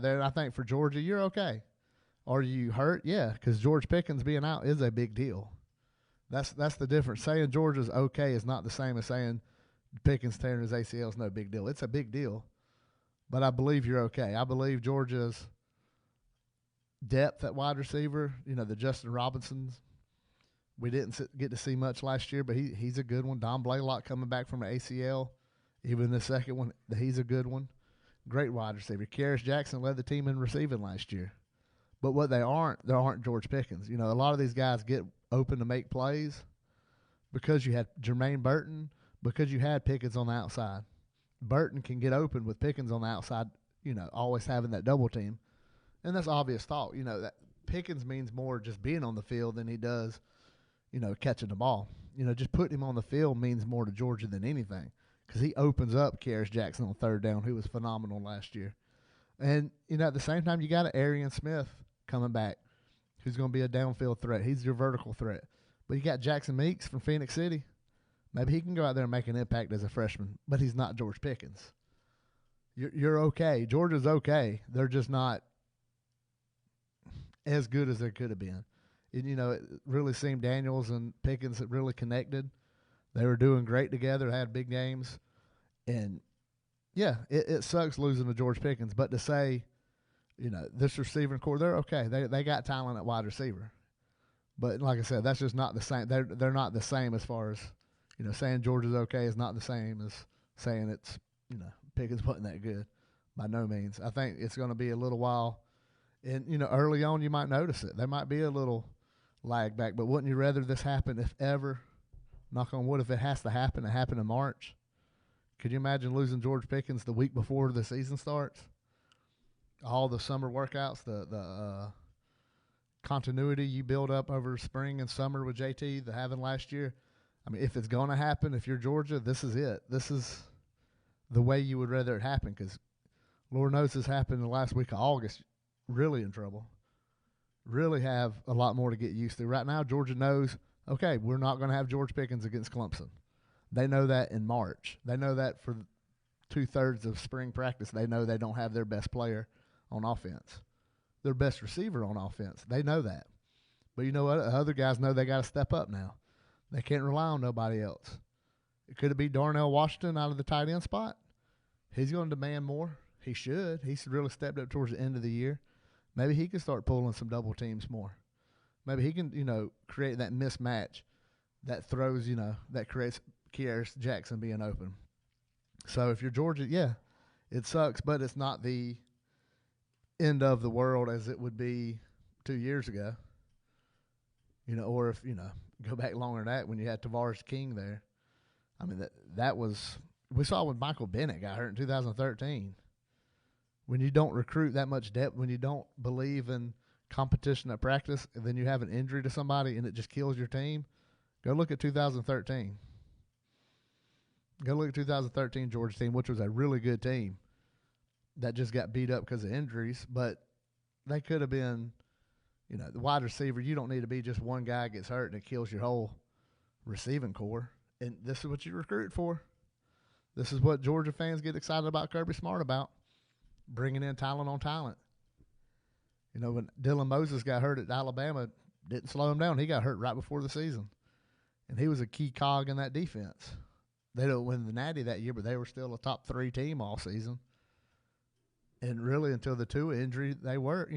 Then I think for Georgia, you're okay. Are you hurt? Yeah, because George Pickens being out is a big deal. That's the difference. Saying Georgia's okay is not the same as saying Pickens tearing his ACL is no big deal. It's a big deal, but I believe you're okay. I believe Georgia's depth at wide receiver, the Justin Robinsons, we didn't get to see much last year, but he's a good one. Don Blaylock coming back from an ACL, even the second one, he's a good one. Great wide receiver. Kearis Jackson led the team in receiving last year. But what they aren't George Pickens. A lot of these guys get open to make plays because you had Jermaine Burton, because you had Pickens on the outside. Burton can get open with Pickens on the outside, always having that double team. And that's obvious thought. That Pickens means more just being on the field than he does, catching the ball. Just putting him on the field means more to Georgia than anything because he opens up Kearis Jackson on third down, who was phenomenal last year. And, at the same time, you got an Arian Smith coming back who's going to be a downfield threat. He's your vertical threat. But you got Jackson Meeks from Phoenix City. Maybe he can go out there and make an impact as a freshman, but he's not George Pickens. You're okay. Georgia's okay. They're just not as good as they could have been. And, it really seemed Daniels and Pickens had really connected. They were doing great together, had big games. And, yeah, it sucks losing to George Pickens. But to say, this receiving core, they're okay. They got talent at wide receiver. But like I said, that's just not the same. They're not the same as far as, saying Georgia's okay is not the same as saying it's, Pickens wasn't that good. By no means. I think it's going to be a little while. And, early on you might notice it. There might be a little lag back. But wouldn't you rather this happen if ever, knock on wood, if it has to happen, it happened in March? Could you imagine losing George Pickens the week before the season starts? All the summer workouts, the continuity you build up over spring and summer with JT, the having last year. I mean, if it's going to happen, if you're Georgia, this is it. This is the way you would rather it happen because Lord knows this happened in the last week of August. Really in trouble. Really have a lot more to get used to. Right now, Georgia knows, okay, we're not going to have George Pickens against Clemson. They know that in March. They know that for 2/3 of spring practice. They know they don't have their best player on offense, their best receiver on offense. They know that. But you know what? The other guys know they got to step up now. They can't rely on nobody else. Could it be Darnell Washington out of the tight end spot? He's going to demand more. He should. He's really stepped up towards the end of the year. Maybe he can start pulling some double teams more. Maybe he can, create that mismatch that throws, that creates Kearis Jackson being open. So if you're Georgia, yeah, it sucks, but it's not the end of the world as it would be 2 years ago. Or if, go back longer than that when you had Tavares King there. I mean, that was – we saw when Michael Bennett got hurt in 2013. When you don't recruit that much depth, when you don't believe in competition at practice, and then you have an injury to somebody and it just kills your team, go look at 2013. Go look at 2013 Georgia team, which was a really good team that just got beat up because of injuries. But they could have been, the wide receiver. You don't need to be just one guy gets hurt and it kills your whole receiving core. And this is what you recruit for. This is what Georgia fans get excited about Kirby Smart about, bringing in talent on talent. When Dylan Moses got hurt at Alabama, didn't slow him down. He got hurt right before the season. And he was a key cog in that defense. They didn't win the Natty that year, but they were still a top 3 team all season. And really, until the Tua injury, they were,